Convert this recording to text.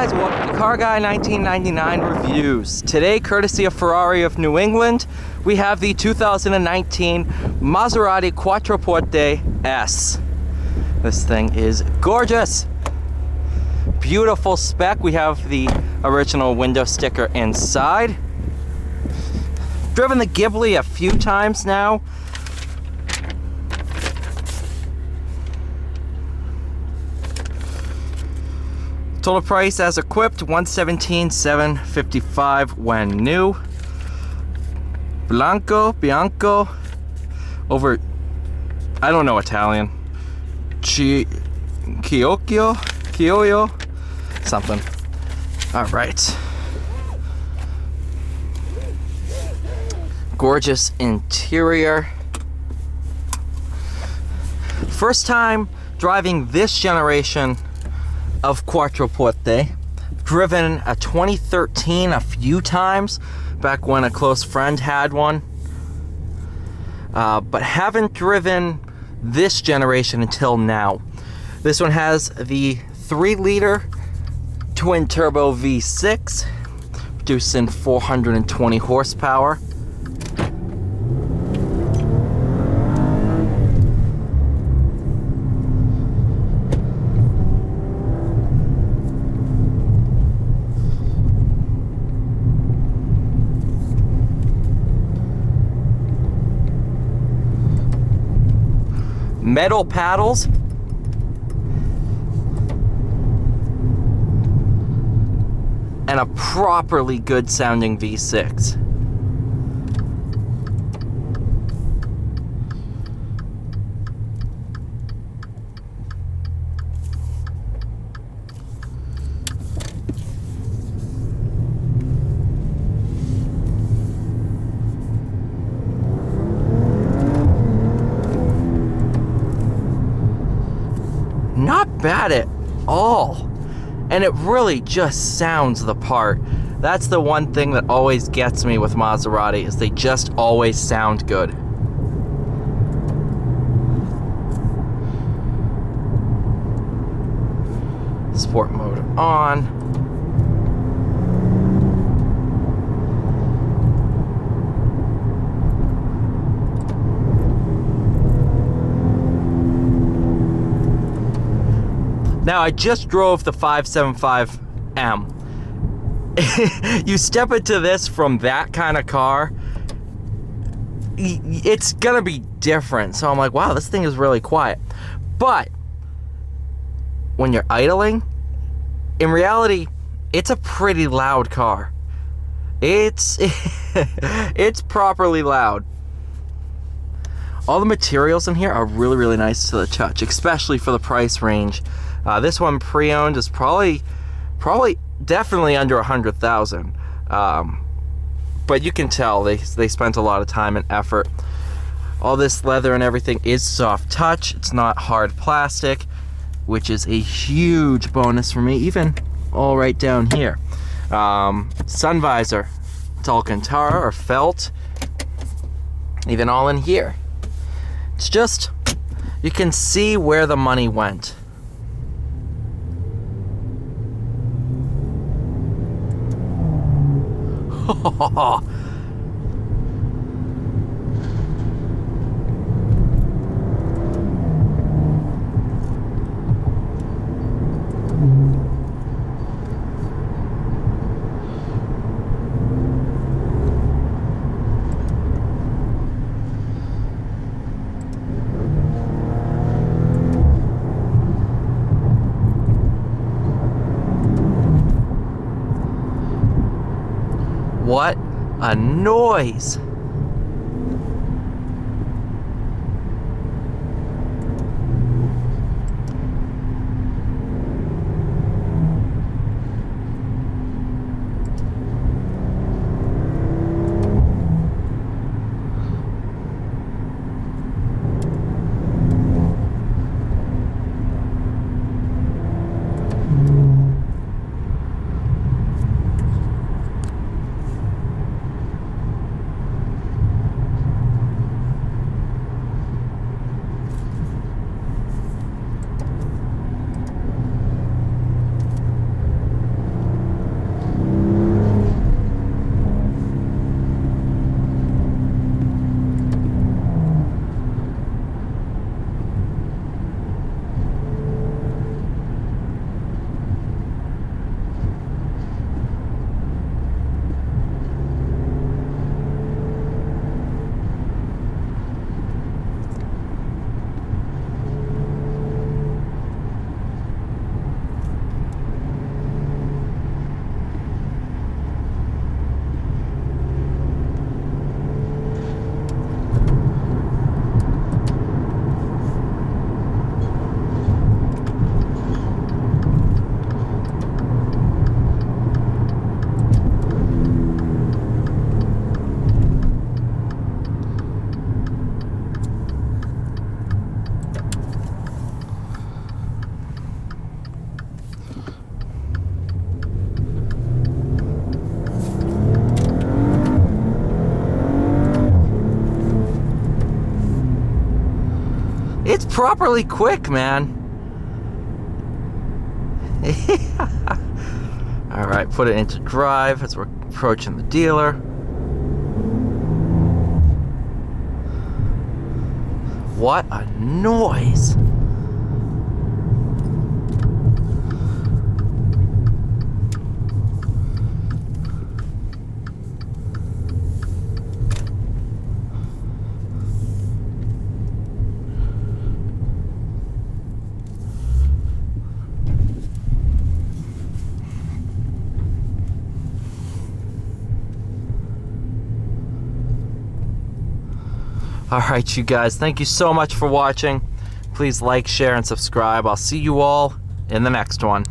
guys, welcome to Car Guy 1999 Reviews. Today, courtesy of Ferrari of New England, we have the 2019 Maserati Quattroporte S. This thing is gorgeous. Beautiful spec. We have the original window sticker inside. Driven the Ghibli a few times now. Total price as equipped, $117,755 when new. Bianco, over, I don't know Italian. Chiocchio, something. All right. Gorgeous interior. First time driving this generation of Quattroporte. Driven a 2013 a few times, back when a close friend had one. But haven't driven this generation until now. This one has the 3-liter twin turbo V6, producing 420 horsepower. Metal paddles. And a properly good sounding V6. Not bad at all. And it really just sounds the part. That's the one thing that always gets me with Maserati, is they just always sound good. Sport mode on. Now, I just drove the 575M. You step into this from that kind of car, it's gonna be different. So I'm like, wow, this thing is really quiet. But when you're idling, in reality, it's a pretty loud car. It's properly loud. All the materials in here are really, really nice to the touch, especially for the price range. This one pre-owned is probably definitely under 100,000. But you can tell they spent a lot of time and effort. All this leather and everything is soft touch. It's not hard plastic, which is a huge bonus for me, even all right down here. Sun visor, it's Alcantara or felt, even all in here. It's just, you can see where the money went. What a noise! properly quick, man. All right, put it into drive as we're approaching the dealer. What a noise. Alright, you guys, thank you so much for watching. Please like, share, and subscribe. I'll see you all in the next one.